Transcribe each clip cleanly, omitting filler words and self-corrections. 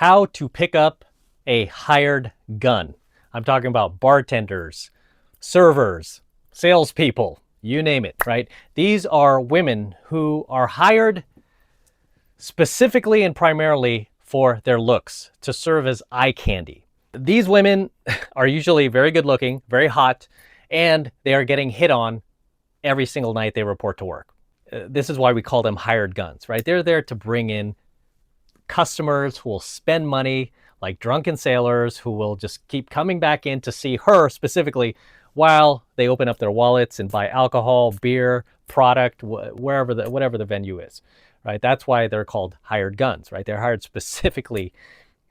how to pick up a hired gun. I'm talking about bartenders, servers, salespeople, you name it, right? These are women who are hired specifically and primarily for their looks, to serve as eye candy. These women are usually very good looking, very hot, and they are getting hit on every single night they report to work. This is why we call them hired guns, right? They're there to bring in customers who will spend money, like drunken sailors who will just keep coming back in to see her specifically while they open up their wallets and buy alcohol, beer, product, whatever the venue is, right? That's why they're called hired guns, right? They're hired specifically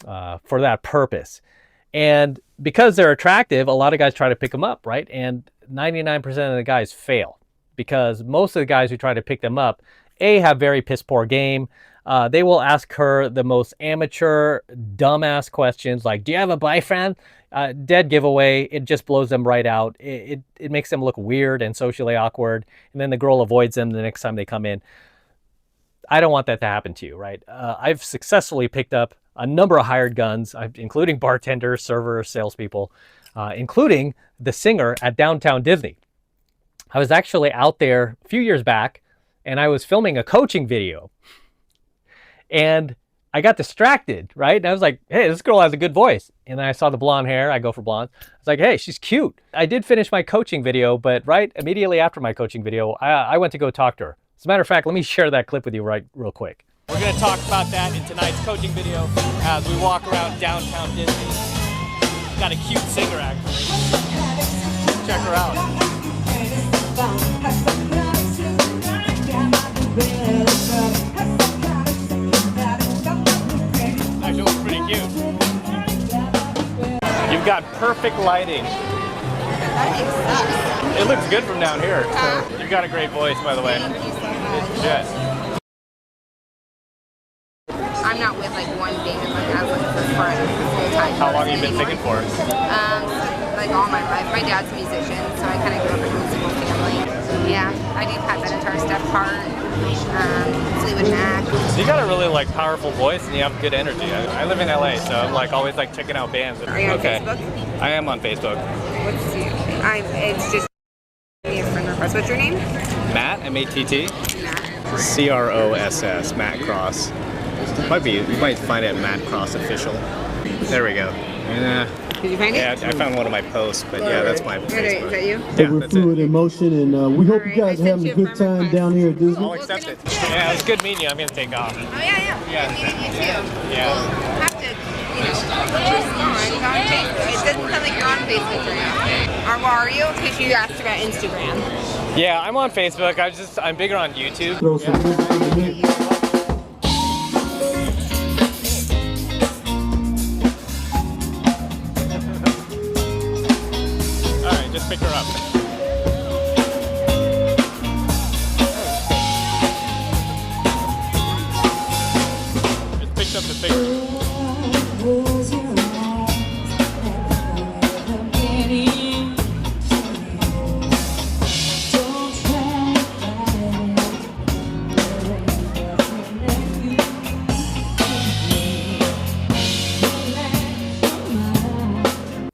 for that purpose. And because they're attractive, a lot of guys try to pick them up, right? And 99% of the guys fail, because most of the guys who try to pick them up, A, have very piss poor game. They will ask her the most amateur, dumbass questions like, do you have a boyfriend? Dead giveaway. It just blows them right out. It makes them look weird and socially awkward. And then the girl avoids them the next time they come in. I don't want that to happen to you, right? I've successfully picked up a number of hired guns, including bartenders, servers, salespeople, including the singer at Downtown Disney. I was actually out there a few years back, and I was filming a coaching video. And I got distracted, right? And I was like, hey, this girl has a good voice. And then I saw the blonde hair. I go for blonde. I was like, hey, she's cute. I did finish my coaching video, but right immediately after my coaching video, I went to go talk to her. As a matter of fact, let me share that clip with you real quick. We're going to talk about that in tonight's coaching video as we walk around downtown Disney. Got a cute singer, actually. Check her out. Actually looks pretty cute. You've got perfect lighting. It looks good from down here. So you've got a great voice, by the way. Thank you so much. Yes. I'm not with like one band, like I was looking for friends full time. How long have you been singing for? Like all my life. My dad's a musician, so I kind of grew up in a musical family. Yeah, I do Pat Benatar, Steph Hart, Fleetwood Mac. You got a really like powerful voice and you have good energy. I live in LA, so I'm like always like checking out bands. Are you on Facebook? I am on Facebook. What's you? It's just a friend request. What's your name? Matt, M-A-T-T. Matt. C-R-O-S-S, Matt Cross. You might find it at Matt Cross Official. There we go. Did you find it? Yeah, I found one of my posts, but yeah, that's my Facebook. Is that you? Yeah, We're fluid in motion, and we hope you guys are having a good time down here at Disney. I'll accept it. Yeah, it was good meeting you. I'm going to take off. Oh, yeah. Yeah. Good meeting you, too. Yeah. We'll have to, respond on Facebook. It doesn't sound like you're on Facebook right now. Or are you? Because you asked about Instagram. Yeah, I'm on Facebook. I'm bigger on YouTube. Throw some music in the mix. Just pick her up. Just picked up the figure.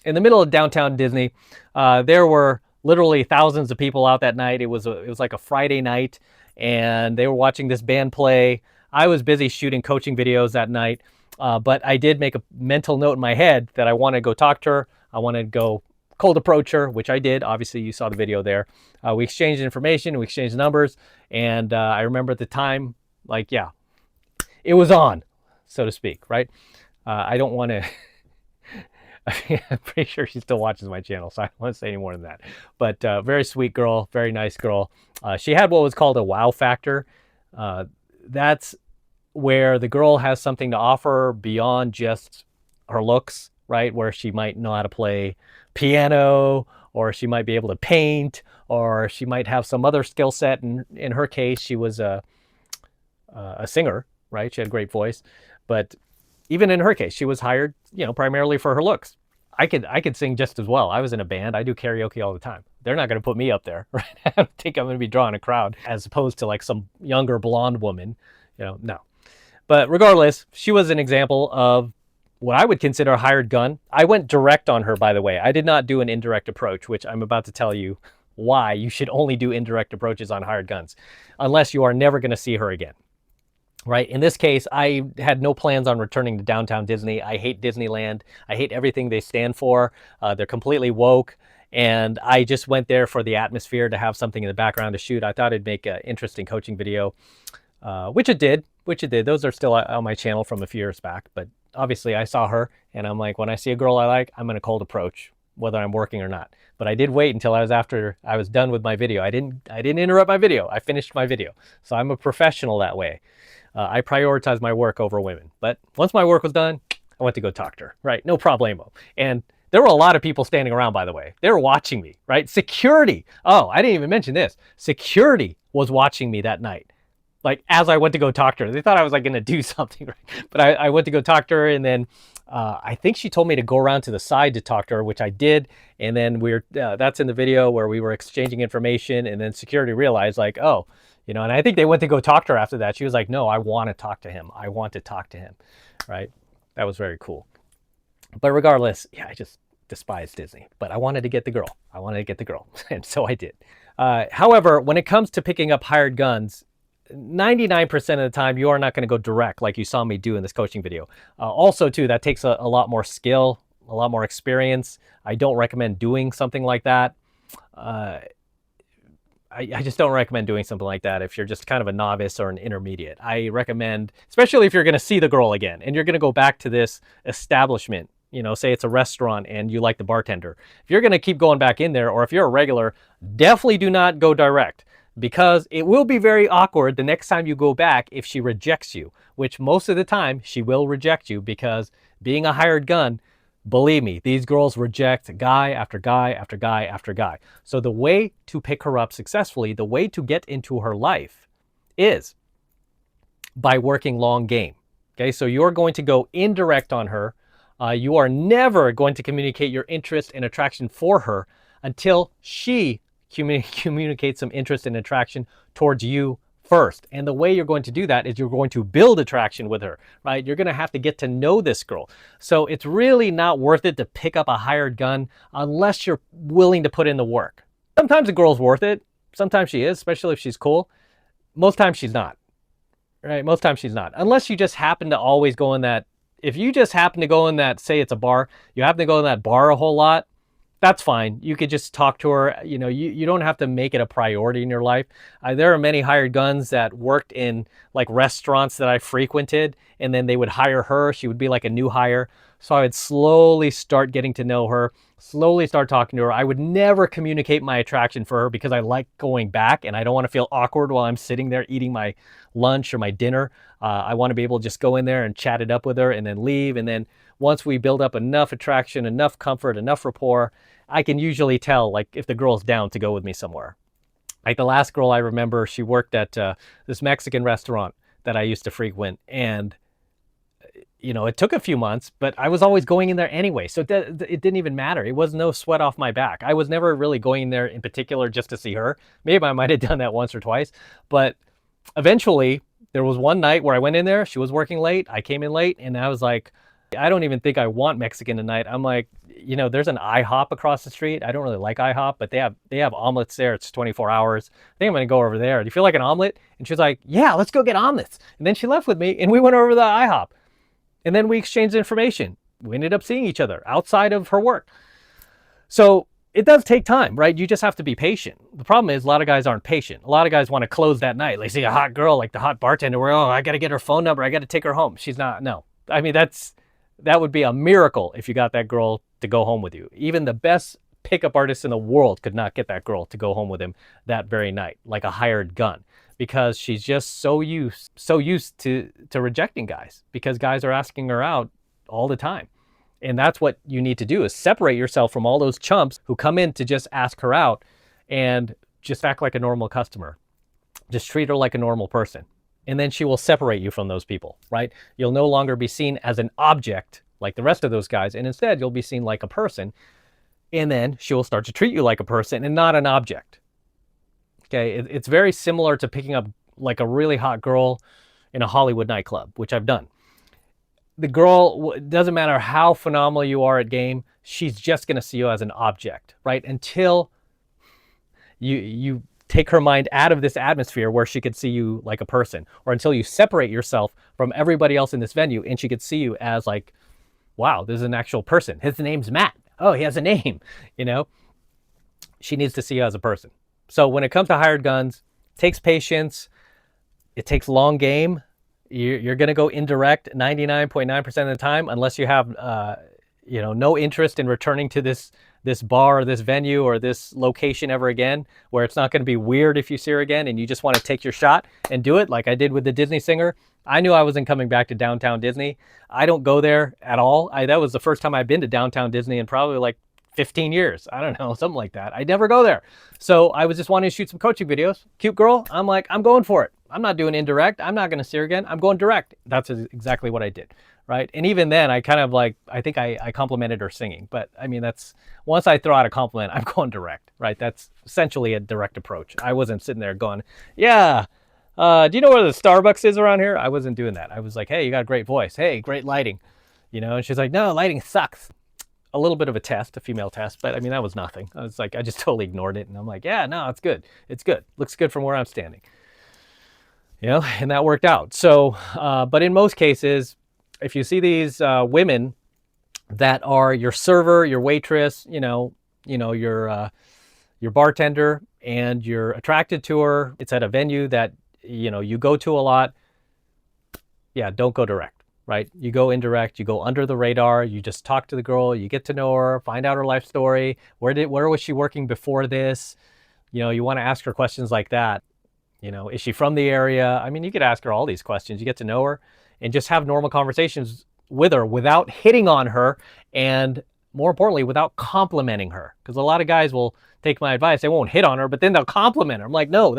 In the middle of downtown Disney, there were literally thousands of people out that night. It was like a Friday night, and they were watching this band play. I was busy shooting coaching videos that night, but I did make a mental note in my head that I wanted to go talk to her. I wanted to go cold approach her, which I did. Obviously, you saw the video there. We exchanged information, we exchanged numbers, and I remember at the time, like, yeah, it was on, so to speak, right? I don't want to... I'm pretty sure she still watches my channel, so I don't want to say any more than that. But very sweet girl, very nice girl. She had what was called a wow factor. That's where the girl has something to offer beyond just her looks, right? Where she might know how to play piano, or she might be able to paint, or she might have some other skill set. And in her case, she was a singer, right? She had a great voice. But even in her case, she was hired, primarily for her looks. I could sing just as well. I was in a band. I do karaoke all the time. They're not going to put me up there, right? I don't think I'm going to be drawing a crowd as opposed to like some younger blonde woman, no. But regardless, she was an example of what I would consider a hired gun. I went direct on her, by the way. I did not do an indirect approach, which I'm about to tell you why you should only do indirect approaches on hired guns, unless you are never going to see her again. Right? In this case, I had no plans on returning to downtown Disney. I hate Disneyland. I hate everything they stand for. They're completely woke. And I just went there for the atmosphere, to have something in the background to shoot. I thought it'd make an interesting coaching video, which it did. Those are still on my channel from a few years back. But obviously I saw her and I'm like, when I see a girl I like, I'm going to cold approach, whether I'm working or not. But I did wait until after I was done with my video. I didn't interrupt my video. I finished my video. So I'm a professional that way. I prioritize my work over women. But once my work was done, I went to go talk to her, right? No problemo. And there were a lot of people standing around, by the way. They were watching me, right? Security. Oh, I didn't even mention this. Security was watching me that night. Like, as I went to go talk to her. They thought I was like going to do something, right? But I went to go talk to her, and then I think she told me to go around to the side to talk to her, which I did. And then that's in the video where we were exchanging information, and then security realized, like, oh, you know, and I think they went to go talk to her after that. She was like, no, I want to talk to him. I want to talk to him, right? That was very cool. But regardless, yeah, I just despise Disney. But I wanted to get the girl. And so I did. However, when it comes to picking up hired guns, 99% of the time, you are not going to go direct like you saw me do in this coaching video. Also, too, that takes a lot more skill, a lot more experience. I don't recommend doing something like that. I just don't recommend doing something like that if you're just kind of a novice or an intermediate. I recommend, especially if you're going to see the girl again and you're going to go back to this establishment, you know, say it's a restaurant and you like the bartender. If you're going to keep going back in there, or if you're a regular, definitely do not go direct, because it will be very awkward the next time you go back if she rejects you, which most of the time she will reject you, because being a hired gun, believe me, these girls reject guy after guy after guy after guy. So the way to pick her up successfully, the way to get into her life, is by working long game. Okay, so you're going to go indirect on her. You are never going to communicate your interest and attraction for her until she communicates some interest and attraction towards you first. And the way you're going to do that is you're going to build attraction with her, right? You're going to have to get to know this girl. So it's really not worth it to pick up a hired gun unless you're willing to put in the work. Sometimes a girl's worth it. Sometimes she is, especially if she's cool. Most times she's not, right? Most times she's not. Unless you just happen to always go in that, if you just happen to go in that, say it's a bar, you happen to go in that bar a whole lot, that's fine. You could just talk to her. You know, you don't have to make it a priority in your life. There are many hired guns that worked in like restaurants that I frequented, and then they would hire her. She would be like a new hire. So I would slowly start getting to know her, slowly start talking to her. I would never communicate my attraction for her because I like going back and I don't want to feel awkward while I'm sitting there eating my lunch or my dinner. I want to be able to just go in there and chat it up with her and then leave. And then once we build up enough attraction, enough comfort, enough rapport, I can usually tell like if the girl's down to go with me somewhere. Like the last girl I remember, she worked at this Mexican restaurant that I used to frequent, and you know, it took a few months, but I was always going in there anyway. So it didn't even matter. It was no sweat off my back. I was never really going in there in particular just to see her. Maybe I might have done that once or twice, but eventually there was one night where I went in there, she was working late, I came in late, and I was like, I don't even think I want Mexican tonight. I'm like, you know, there's an IHOP across the street. I don't really like IHOP, but they have omelets there. It's 24 hours. I think I'm going to go over there. Do you feel like an omelet? And she was like, yeah, let's go get omelets. And then she left with me and we went over to the IHOP. And then we exchanged information. We ended up seeing each other outside of her work. So it does take time, right? You just have to be patient. The problem is a lot of guys aren't patient. A lot of guys want to close that night. They see a hot girl, like the hot bartender, where, oh, I got to get her phone number. I got to take her home. She's not, no. I mean, that would be a miracle if you got that girl to go home with you. Even the best pickup artist in the world could not get that girl to go home with him that very night, like a hired gun, because she's just so used to rejecting guys, because guys are asking her out all the time. And that's what you need to do, is separate yourself from all those chumps who come in to just ask her out, and just act like a normal customer. Just treat her like a normal person. And then she will separate you from those people, right? You'll no longer be seen as an object like the rest of those guys, and instead you'll be seen like a person. And then she will start to treat you like a person and not an object. Okay, it's very similar to picking up like a really hot girl in a Hollywood nightclub, which I've done. the girl, it doesn't matter how phenomenal you are at game, she's just going to see you as an object, right? Until you take her mind out of this atmosphere where she could see you like a person, or until you separate yourself from everybody else in this venue and she could see you as like, wow, this is an actual person. His name's Matt. Oh, he has a name, you know? She needs to see you as a person. So when it comes to hired guns, it takes patience. It takes long game. You're going to go indirect 99.9% of the time, unless you have, no interest in returning to this bar or this venue or this location ever again, where it's not going to be weird if you see her again and you just want to take your shot and do it like I did with the Disney singer. I knew I wasn't coming back to downtown Disney. I don't go there at all. That was the first time I've been to downtown Disney in probably like 15 years. I don't know, something like that. I never go there. So I was just wanting to shoot some coaching videos. Cute girl. I'm like, I'm going for it. I'm not doing indirect. I'm not going to see her again. I'm going direct. That's exactly what I did. Right. And even then I kind of like, I think I complimented her singing, but I mean, that's once I throw out a compliment, I'm going direct, right? That's essentially a direct approach. I wasn't sitting there going, yeah, do you know where the Starbucks is around here? I wasn't doing that. I was like, hey, you got a great voice. Hey, great lighting, and she's like, no, lighting sucks. A little bit of a test, a female test, but I mean, that was nothing. I was like, I just totally ignored it. And I'm like, yeah, no, it's good. It's good. Looks good from where I'm standing, and that worked out. So, but in most cases, if you see these women that are your server, your waitress, your bartender, and you're attracted to her, it's at a venue that, you go to a lot, yeah, don't go direct, right? You go indirect, you go under the radar, you just talk to the girl, you get to know her, find out her life story. Where was she working before this? You want to ask her questions like that. Is she from the area? I mean, you could ask her all these questions. You get to know her and just have normal conversations with her without hitting on her, and more importantly, without complimenting her. Because a lot of guys will take my advice. They won't hit on her, but then they'll compliment her. I'm like, no,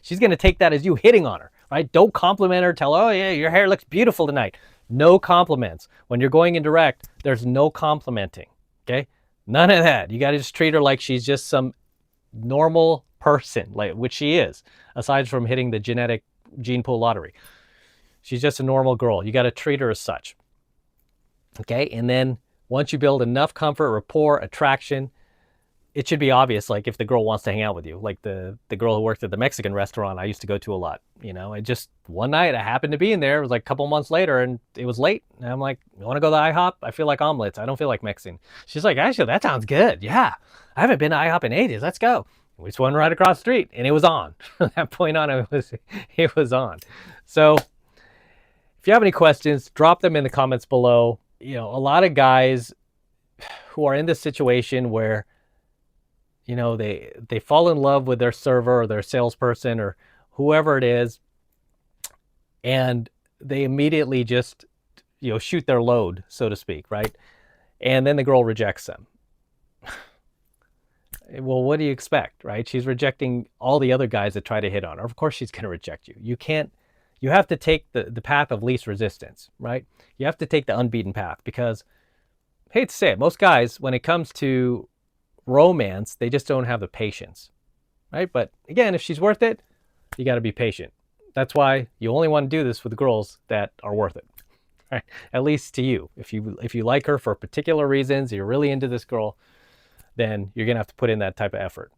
she's going to take that as you hitting on her, right? Don't compliment her. Tell her, oh yeah, your hair looks beautiful tonight. No compliments. When you're going indirect, there's no complimenting, okay? None of that. You got to just treat her like she's just some normal person, which she is, aside from hitting the genetic gene pool lottery. She's just a normal girl. You got to treat her as such, okay? And then once you build enough comfort, rapport, attraction, it should be obvious, like if the girl wants to hang out with you, like the girl who worked at the Mexican restaurant I used to go to a lot, I just, one night I happened to be in there. It was like a couple months later and it was late. And I'm like, you want to go to IHOP? I feel like omelets. I don't feel like Mexican. She's like, actually, that sounds good. Yeah, I haven't been to IHOP in ages. Let's go. We just went right across the street and it was on. From that point on, it was on. So if you have any questions, drop them in the comments below. A lot of guys who are in this situation where, they fall in love with their server or their salesperson or whoever it is, and they immediately just, shoot their load, so to speak, right? And then the girl rejects them. Well, what do you expect, right? She's rejecting all the other guys that try to hit on her. Of course she's going to reject you. You have to take the path of least resistance, right? You have to take the unbeaten path because, hate to say it, most guys, when it comes to romance, they just don't have the patience, right? But again, if she's worth it, you got to be patient. That's why you only want to do this with the girls that are worth it, right? At least to you. If you like her for particular reasons, you're really into this girl, then you're going to have to put in that type of effort.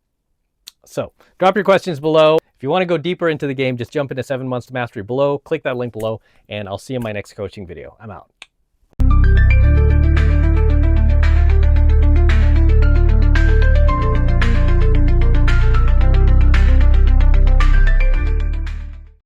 So drop your questions below. If you want to go deeper into the game, just jump into 7 Months to Mastery below, click that link below, and I'll see you in my next coaching video. I'm out.